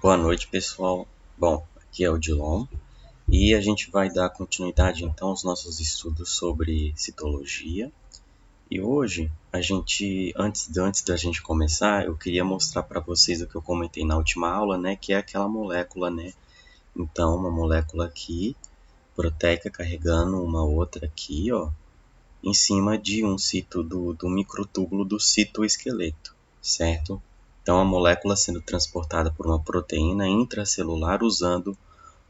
Boa noite, pessoal. Bom, aqui é o Dilon e a gente vai dar continuidade então aos nossos estudos sobre citologia. E hoje, antes da gente começar, eu queria mostrar para vocês o que eu comentei na última aula, né, que é aquela molécula, né? Então, uma molécula aqui, proteica carregando uma outra aqui, ó, em cima de um do microtúbulo do citoesqueleto, certo? Então, a molécula sendo transportada por uma proteína intracelular usando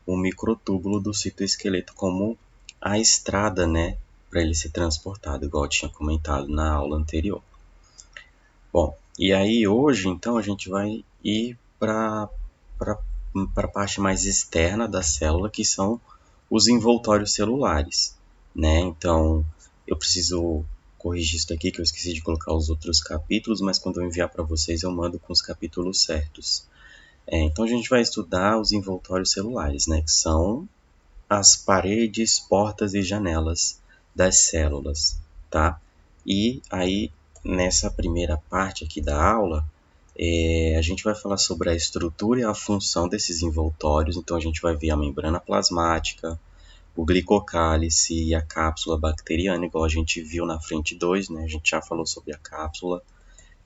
o microtúbulo do citoesqueleto como a estrada, né, para ele ser transportado, igual eu tinha comentado na aula anterior. Bom, e aí hoje, então, a gente vai ir para a parte mais externa da célula, que são os envoltórios celulares, né? Então, eu preciso corrigir isso aqui, que eu esqueci de colocar os outros capítulos, mas quando eu enviar para vocês eu mando com os capítulos certos. Então, a gente vai estudar os envoltórios celulares, né? Que são as paredes, portas e janelas das células, tá? E aí, nessa primeira parte aqui da aula, a gente vai falar sobre a estrutura e a função desses envoltórios. Então, a gente vai ver a membrana plasmática, o glicocálice e a cápsula bacteriana, igual a gente viu na frente 2, né? A gente já falou sobre a cápsula.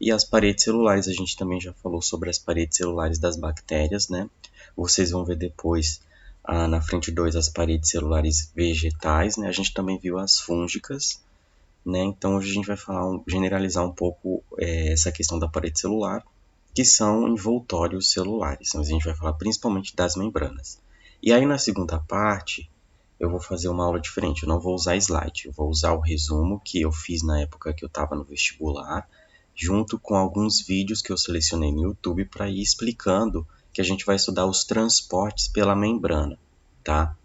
E as paredes celulares, a gente também já falou sobre as paredes celulares das bactérias, né? Vocês vão ver depois, na frente 2, as paredes celulares vegetais, né? A gente também viu as fúngicas, né? Então, hoje a gente vai generalizar um pouco essa questão da parede celular, que são envoltórios celulares. Mas a gente vai falar principalmente das membranas. E aí, na segunda parte, eu vou fazer uma aula diferente. Eu não vou usar slide, eu vou usar o resumo que eu fiz na época que eu estava no vestibular, junto com alguns vídeos que eu selecionei no YouTube para ir explicando que a gente vai estudar os transportes pela membrana, tá?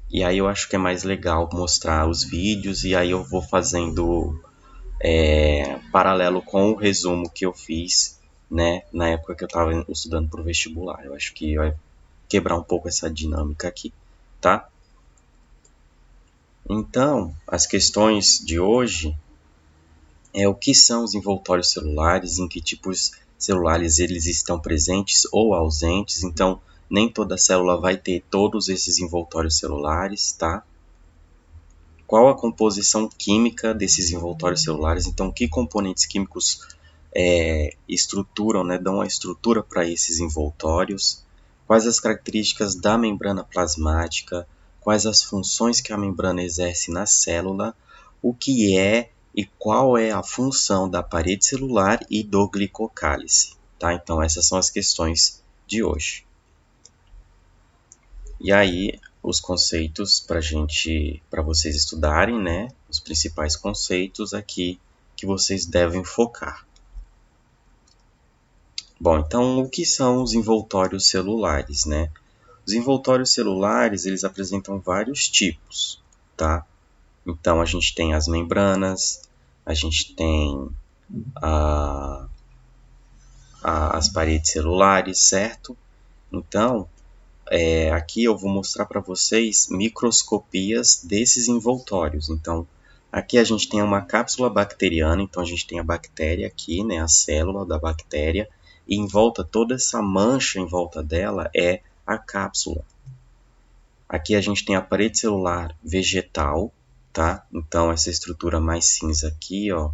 E aí eu acho que é mais legal mostrar os vídeos e aí eu vou fazendo paralelo com o resumo que eu fiz, né, na época que eu estava estudando para o vestibular. Eu acho que vai quebrar um pouco essa dinâmica aqui, tá? Então, as questões de hoje o que são os envoltórios celulares, em que tipos celulares eles estão presentes ou ausentes. Então, nem toda célula vai ter todos esses envoltórios celulares, tá? Qual a composição química desses envoltórios celulares? Então, que componentes químicos estruturam, né, dão a estrutura para esses envoltórios? Quais as características da membrana plasmática? Quais as funções que a membrana exerce na célula? O que é e qual é a função da parede celular e do glicocálice? Tá? Então, essas são as questões de hoje. E aí, os conceitos para vocês estudarem, né? Os principais conceitos aqui que vocês devem focar. Bom, então o que são os envoltórios celulares, né? Os envoltórios celulares, eles apresentam vários tipos, tá? Então, a gente tem as membranas, a gente tem as paredes celulares, certo? Então, aqui eu vou mostrar para vocês microscopias desses envoltórios. Então, aqui a gente tem uma cápsula bacteriana, então a gente tem a bactéria aqui, né, a célula da bactéria, e em volta, toda essa mancha em volta dela é a cápsula. Aqui a gente tem a parede celular vegetal, tá? Então, essa estrutura mais cinza aqui, ó,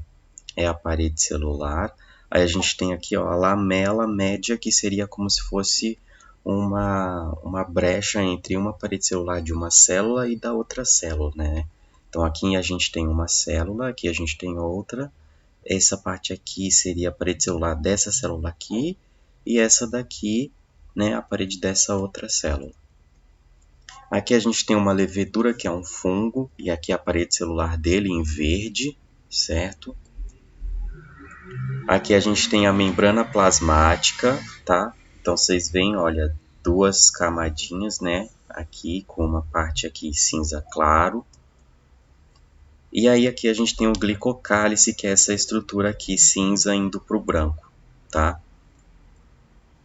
é a parede celular. Aí a gente tem aqui, ó, a lamela média, que seria como se fosse uma brecha entre uma parede celular de uma célula e da outra célula, né? Então, aqui a gente tem uma célula, aqui a gente tem outra. Essa parte aqui seria a parede celular dessa célula aqui, e essa daqui, né, a parede dessa outra célula. Aqui a gente tem uma levedura, que é um fungo, e aqui a parede celular dele em verde, certo? Aqui a gente tem a membrana plasmática, tá? Então, vocês veem, olha, duas camadinhas, né? Aqui, com uma parte aqui cinza claro. E aí aqui a gente tem o glicocálice, que é essa estrutura aqui cinza indo para o branco, tá?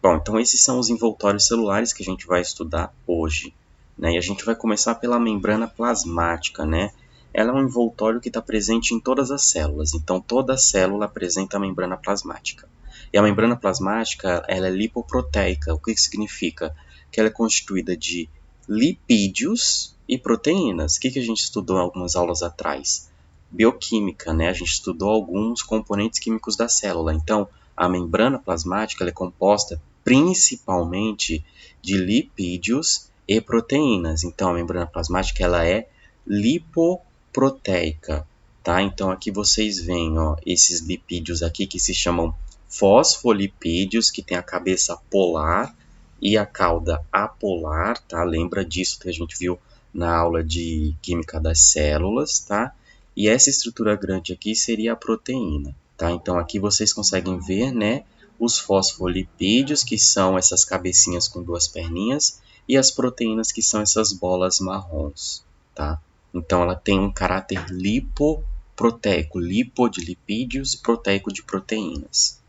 Bom, então esses são os envoltórios celulares que a gente vai estudar hoje, né? E a gente vai começar pela membrana plasmática, né? Ela é um envoltório que está presente em todas as células, então toda célula apresenta a membrana plasmática. E a membrana plasmática, ela é lipoproteica. O que significa? Que ela é constituída de lipídios e proteínas. O que a gente estudou algumas aulas atrás? Bioquímica, né? A gente estudou alguns componentes químicos da célula. Então, a membrana plasmática ela é composta principalmente de lipídios e proteínas. Então, a membrana plasmática ela é lipoproteica, tá? Então, aqui vocês veem, ó, esses lipídios aqui que se chamam fosfolipídios, que tem a cabeça polar e a cauda apolar, tá? Lembra disso que a gente viu na aula de química das células, tá? E essa estrutura grande aqui seria a proteína, tá? Então, aqui vocês conseguem ver, né, os fosfolipídios, que são essas cabecinhas com duas perninhas, e as proteínas, que são essas bolas marrons, tá? Então, ela tem um caráter lipoproteico, lipo de lipídios e proteico de proteínas.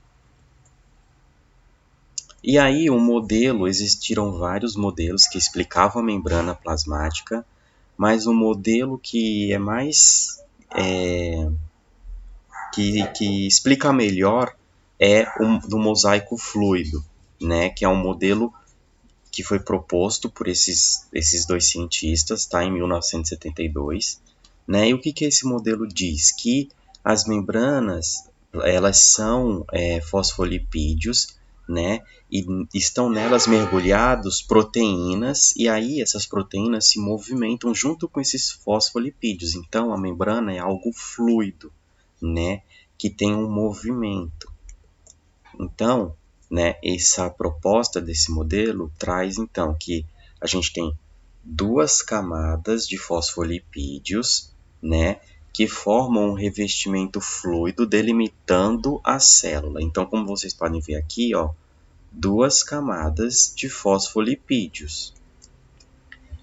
E aí, o modelo, existiram vários modelos que explicavam a membrana plasmática, mas o modelo que é mais que explica melhor é o do mosaico fluido, né? Que é um modelo que foi proposto por esses dois cientistas, tá? Em 1972, né? E o que esse modelo diz? Que as membranas, elas são fosfolipídios, né? E estão nelas mergulhados proteínas, e aí essas proteínas se movimentam junto com esses fosfolipídios. Então, a membrana é algo fluido, né? Que tem um movimento. Então, né, essa proposta desse modelo traz, então, que a gente tem duas camadas de fosfolipídios, né, que formam um revestimento fluido delimitando a célula. Então, como vocês podem ver aqui, ó, duas camadas de fosfolipídios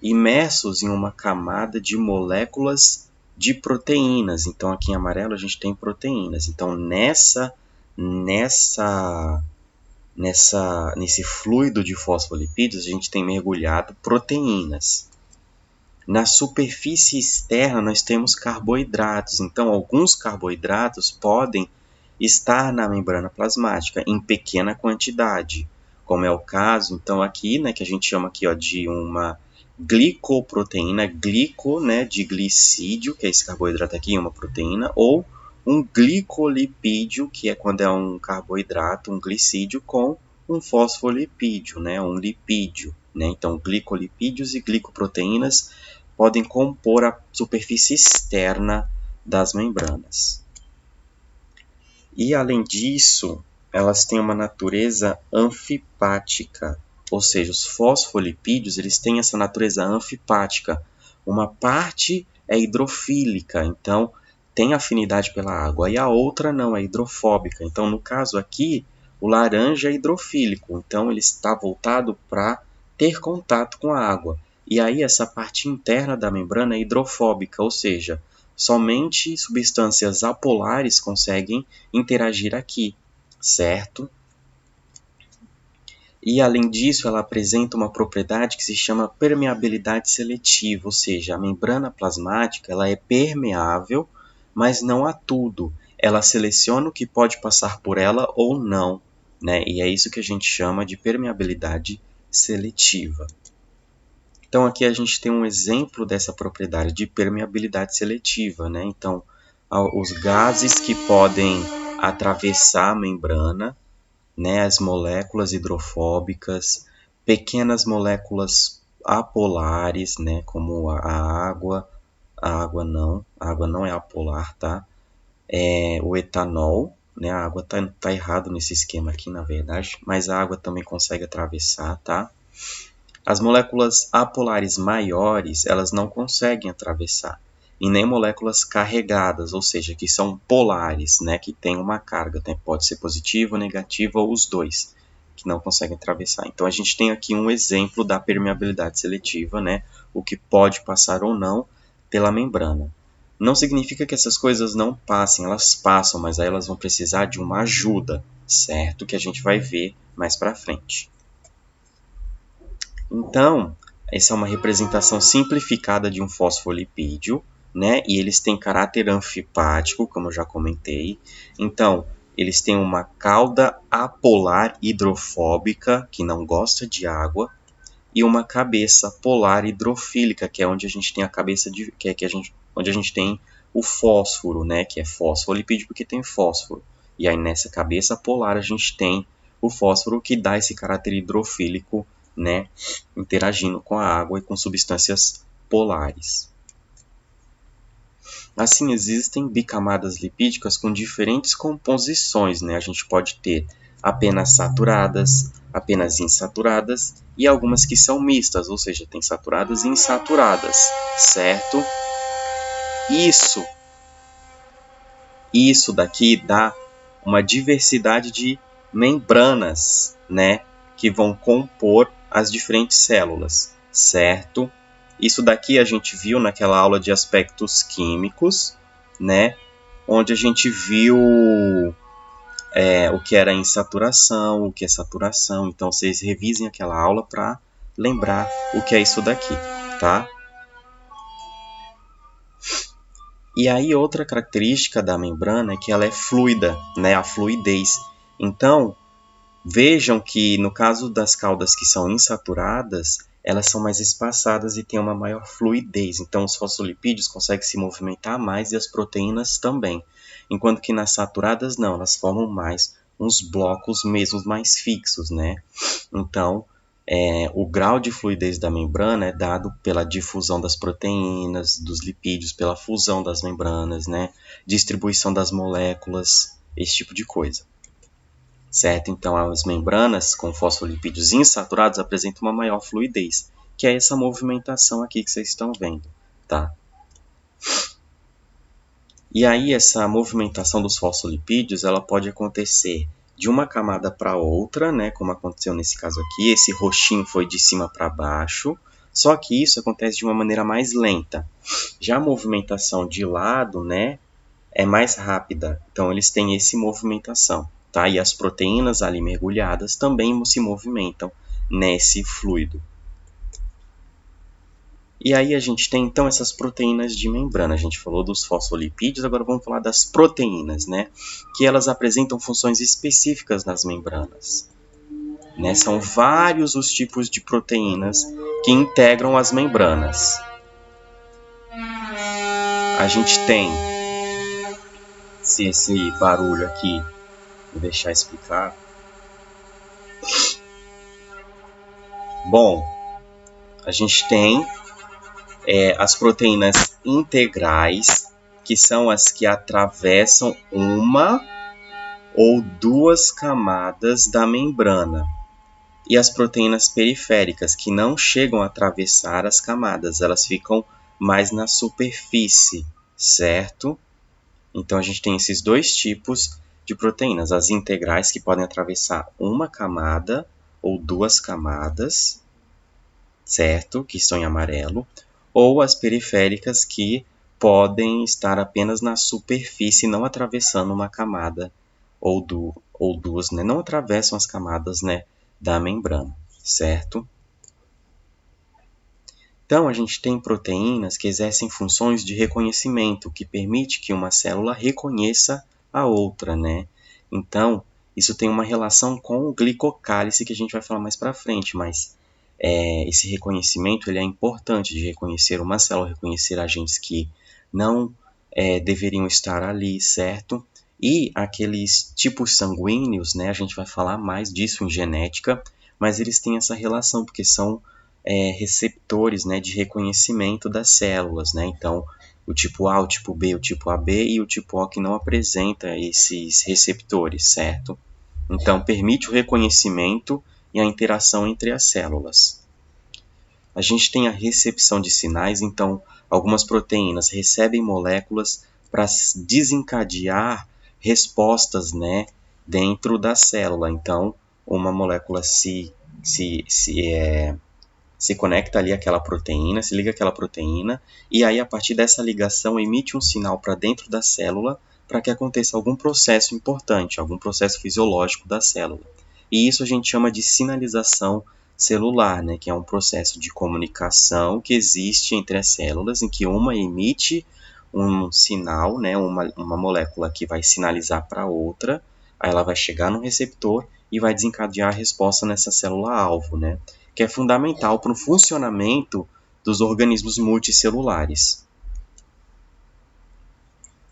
imersos em uma camada de moléculas de proteínas. Então, aqui em amarelo a gente tem proteínas. Então, nesse fluido de fosfolipídios, a gente tem mergulhado proteínas. Na superfície externa, nós temos carboidratos. Então, alguns carboidratos podem estar na membrana plasmática em pequena quantidade, como é o caso, então, aqui, né, que a gente chama aqui, ó, de uma glicoproteína, glico, né, de glicídio, que é esse carboidrato aqui, uma proteína, ou um glicolipídio, que é quando é um carboidrato, um glicídio, com um fosfolipídio, né, um lipídio, né? Então, glicolipídios e glicoproteínas podem compor a superfície externa das membranas. E, além disso, elas têm uma natureza anfipática, ou seja, os fosfolipídios eles têm essa natureza anfipática. Uma parte é hidrofílica, então tem afinidade pela água, e a outra não, é hidrofóbica. Então, no caso aqui, o laranja é hidrofílico, então ele está voltado para ter contato com a água. E aí essa parte interna da membrana é hidrofóbica, ou seja, somente substâncias apolares conseguem interagir aqui, certo? E, além disso, ela apresenta uma propriedade que se chama permeabilidade seletiva, ou seja, a membrana plasmática ela é permeável, mas não a tudo. Ela seleciona o que pode passar por ela ou não, né? E é isso que a gente chama de permeabilidade seletiva. Então, aqui a gente tem um exemplo dessa propriedade de permeabilidade seletiva, né? Então, os gases que podem atravessar a membrana, né, as moléculas hidrofóbicas, pequenas moléculas apolares, né, como a água não é apolar, tá? O etanol, né, a água tá errado nesse esquema aqui, na verdade, mas a água também consegue atravessar, tá? As moléculas apolares maiores, elas não conseguem atravessar. E nem moléculas carregadas, ou seja, que são polares, né, que têm uma carga, né, pode ser positiva, negativa ou os dois, que não conseguem atravessar. Então, a gente tem aqui um exemplo da permeabilidade seletiva, né, o que pode passar ou não pela membrana. Não significa que essas coisas não passem, elas passam, mas aí elas vão precisar de uma ajuda, certo? Que a gente vai ver mais para frente. Então, essa é uma representação simplificada de um fosfolipídio, né? E eles têm caráter anfipático, como eu já comentei. Então, eles têm uma cauda apolar hidrofóbica, que não gosta de água, e uma cabeça polar hidrofílica, que é onde a gente tem a cabeça de, onde a gente tem o fósforo, né, que é fosfolipídio porque tem fósforo. E aí nessa cabeça polar a gente tem o fósforo que dá esse caráter hidrofílico, né, interagindo com a água e com substâncias polares. Assim, existem bicamadas lipídicas com diferentes composições, né? A gente pode ter apenas saturadas, apenas insaturadas e algumas que são mistas, ou seja, tem saturadas e insaturadas, certo? Isso daqui dá uma diversidade de membranas, né, que vão compor as diferentes células, certo? Isso daqui a gente viu naquela aula de aspectos químicos, né, onde a gente viu o que era insaturação, o que é saturação. Então, vocês revisem aquela aula para lembrar o que é isso daqui, tá? E aí outra característica da membrana é que ela é fluida, né? A fluidez. Então, vejam que no caso das caudas que são insaturadas, elas são mais espaçadas e têm uma maior fluidez. Então, os fosfolipídios conseguem se movimentar mais e as proteínas também. Enquanto que nas saturadas, não, elas formam mais uns blocos mesmo mais fixos, né? Então, o grau de fluidez da membrana é dado pela difusão das proteínas, dos lipídios, pela fusão das membranas, né? Distribuição das moléculas, esse tipo de coisa. Certo? Então, as membranas com fosfolipídios insaturados apresentam uma maior fluidez, que é essa movimentação aqui que vocês estão vendo, tá? E aí, essa movimentação dos fosfolipídios, ela pode acontecer de uma camada para outra, né, como aconteceu nesse caso aqui. Esse roxinho foi de cima para baixo, só que isso acontece de uma maneira mais lenta. Já a movimentação de lado, né, é mais rápida, então eles têm essa movimentação, tá? E as proteínas ali mergulhadas também se movimentam nesse fluido. E aí a gente tem então essas proteínas de membrana. A gente falou dos fosfolipídios, agora vamos falar das proteínas, né? Que elas apresentam funções específicas nas membranas. Né? São vários os tipos de proteínas que integram as membranas. A gente tem, se esse barulho aqui vou deixar explicar. Bom, a gente tem as proteínas integrais, que são as que atravessam uma ou duas camadas da membrana. E as proteínas periféricas, que não chegam a atravessar as camadas, elas ficam mais na superfície, certo? Então a gente tem esses dois tipos de proteínas, as integrais que podem atravessar uma camada ou duas camadas, certo? Que estão em amarelo, ou as periféricas que podem estar apenas na superfície, não atravessando uma camada ou duas, né? Não atravessam as camadas, né, da membrana, certo? Então, a gente tem proteínas que exercem funções de reconhecimento, que permite que uma célula reconheça a outra, né? Então, isso tem uma relação com o glicocálice, que a gente vai falar mais para frente, mas esse reconhecimento ele é importante de reconhecer uma célula, reconhecer agentes que não deveriam estar ali, certo? E aqueles tipos sanguíneos, né, a gente vai falar mais disso em genética, mas eles têm essa relação, porque são receptores, né, de reconhecimento das células, né? Então, o tipo A, o tipo B, o tipo AB e o tipo O que não apresenta esses receptores, certo? Então, permite o reconhecimento e a interação entre as células. A gente tem a recepção de sinais, então algumas proteínas recebem moléculas para desencadear respostas, né, dentro da célula. Então, uma molécula se conecta ali àquela proteína, se liga àquela proteína, e aí a partir dessa ligação emite um sinal para dentro da célula para que aconteça algum processo importante, algum processo fisiológico da célula. E isso a gente chama de sinalização celular, né, que é um processo de comunicação que existe entre as células, em que uma emite um sinal, né, uma molécula que vai sinalizar para outra, Aí ela vai chegar no receptor e vai desencadear a resposta nessa célula-alvo, né? Que é fundamental para o funcionamento dos organismos multicelulares.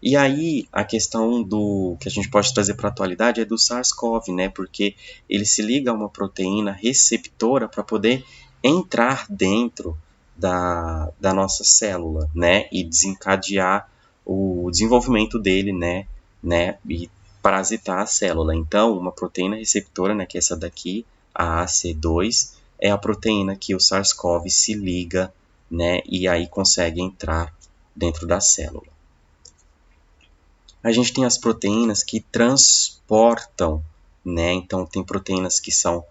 E aí, a questão do que a gente pode trazer para a atualidade é do SARS-CoV, né? Porque ele se liga a uma proteína receptora para poder entrar dentro da nossa célula, né? E desencadear o desenvolvimento dele, né? E parasitar a célula. Então, uma proteína receptora, né? Que é essa daqui, a AC2, é a proteína que o SARS-CoV se liga, né? E aí consegue entrar dentro da célula. A gente tem as proteínas que transportam, né? Então, tem proteínas que são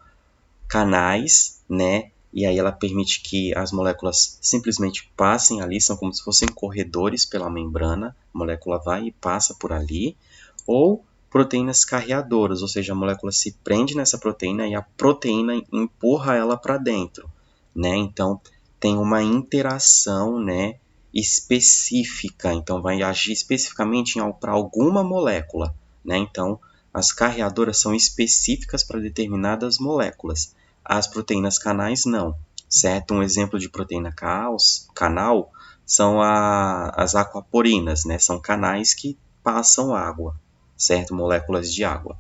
canais, né? E aí ela permite que as moléculas simplesmente passem ali, são como se fossem corredores pela membrana, a molécula vai e passa por ali. Ou proteínas carreadoras, ou seja, a molécula se prende nessa proteína e a proteína empurra ela para dentro, né? Então, tem uma interação, né, específica, então vai agir especificamente para alguma molécula, né? Então, as carreadoras são específicas para determinadas moléculas. As proteínas canais não, certo? Um exemplo de proteína canal são as aquaporinas, né? São canais que passam água, certo? Moléculas de água,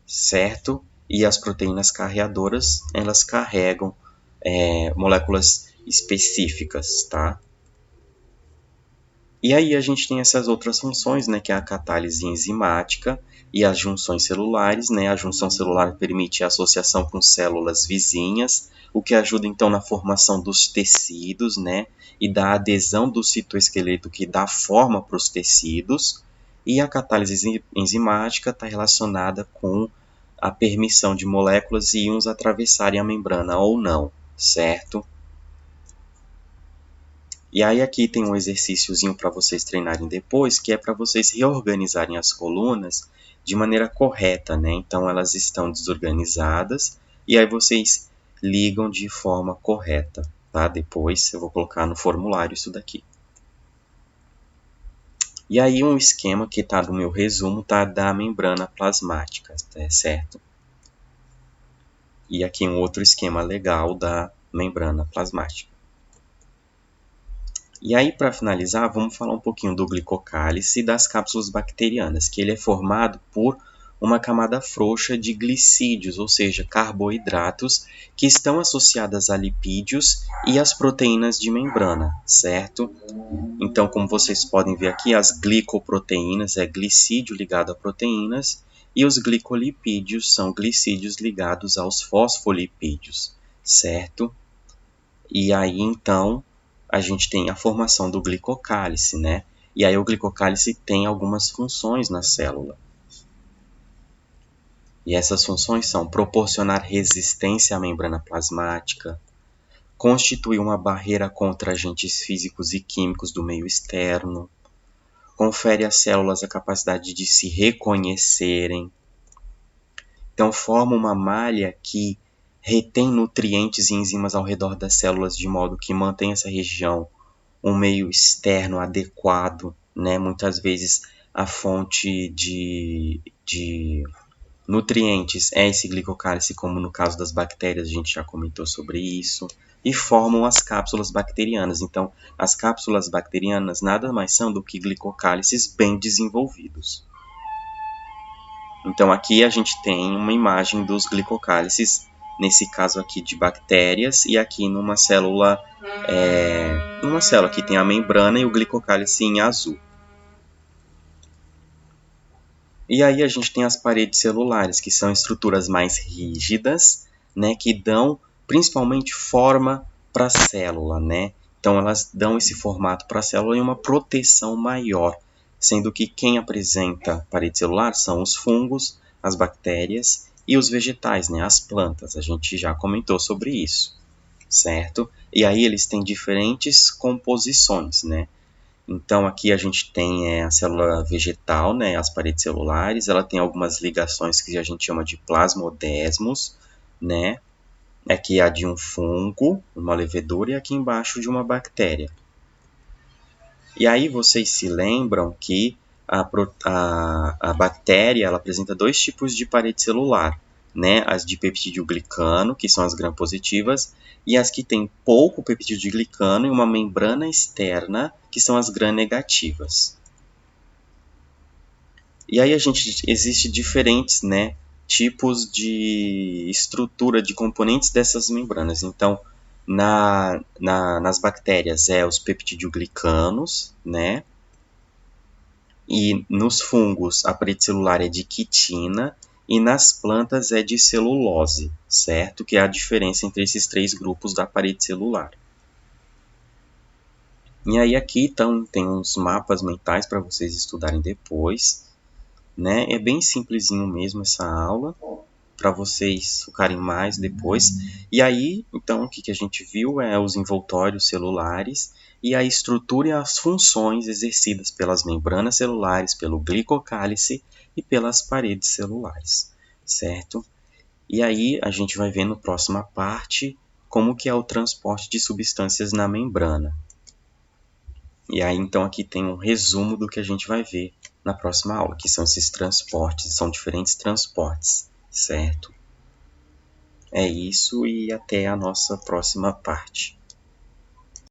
certo? E as proteínas carreadoras, elas carregam moléculas específicas, tá? E aí a gente tem essas outras funções, né, que é a catálise enzimática e as junções celulares, né? A junção celular permite a associação com células vizinhas, o que ajuda então na formação dos tecidos, né? E da adesão do citoesqueleto que dá forma para os tecidos. E a catálise enzimática está relacionada com a permissão de moléculas e íons atravessarem a membrana ou não, certo? E aí aqui tem um exercíciozinho para vocês treinarem depois, que é para vocês reorganizarem as colunas de maneira correta, né? Então elas estão desorganizadas e aí vocês ligam de forma correta, tá? Depois eu vou colocar no formulário isso daqui. E aí um esquema que está no meu resumo tá da membrana plasmática, certo? E aqui um outro esquema legal da membrana plasmática. E aí, para finalizar, vamos falar um pouquinho do glicocálice e das cápsulas bacterianas, que ele é formado por uma camada frouxa de glicídios, ou seja, carboidratos, que estão associadas a lipídios e as proteínas de membrana, certo? Então, como vocês podem ver aqui, as glicoproteínas é glicídio ligado a proteínas, e os glicolipídios são glicídios ligados aos fosfolipídios, certo? E aí, então, a gente tem a formação do glicocálice, né? E aí o glicocálice tem algumas funções na célula. E essas funções são proporcionar resistência à membrana plasmática, constituir uma barreira contra agentes físicos e químicos do meio externo, confere às células a capacidade de se reconhecerem. Então forma uma malha que retém nutrientes e enzimas ao redor das células de modo que mantém essa região um meio externo adequado, né? Muitas vezes a fonte de nutrientes é esse glicocálice, como no caso das bactérias, a gente já comentou sobre isso, e formam as cápsulas bacterianas. Então, as cápsulas bacterianas nada mais são do que glicocálices bem desenvolvidos. Então, aqui a gente tem uma imagem dos glicocálices, nesse caso aqui de bactérias, e aqui numa célula que tem a membrana e o glicocálice em azul. E aí a gente tem as paredes celulares, que são estruturas mais rígidas, né, que dão principalmente forma para a célula, né? Então elas dão esse formato para a célula e uma proteção maior, sendo que quem apresenta parede celular são os fungos, as bactérias e os vegetais, né, as plantas. A gente já comentou sobre isso, certo? E aí eles têm diferentes composições, né? Então aqui a gente tem a célula vegetal, né, as paredes celulares, ela tem algumas ligações que a gente chama de plasmodesmos, né? Aqui a de um fungo, uma levedura, e aqui embaixo de uma bactéria. E aí vocês se lembram que a bactéria ela apresenta dois tipos de parede celular, né? As de peptidoglicano, que são as gram-positivas, e as que têm pouco peptidoglicano e uma membrana externa, que são as gram-negativas. E aí existe diferentes, né, tipos de estrutura de componentes dessas membranas. Então, nas bactérias é os peptidoglicanos, né? E nos fungos a parede celular é de quitina e nas plantas é de celulose, certo? Que é a diferença entre esses três grupos da parede celular. E aí aqui então, tem uns mapas mentais para vocês estudarem depois, né? É bem simplesinho mesmo essa aula, para vocês focarem mais depois. E aí, então, o que a gente viu é os envoltórios celulares e a estrutura e as funções exercidas pelas membranas celulares, pelo glicocálice e pelas paredes celulares, certo? E aí a gente vai ver na próxima parte como que é o transporte de substâncias na membrana. E aí, então, aqui tem um resumo do que a gente vai ver na próxima aula, que são esses transportes, são diferentes transportes, certo? É isso e até a nossa próxima parte.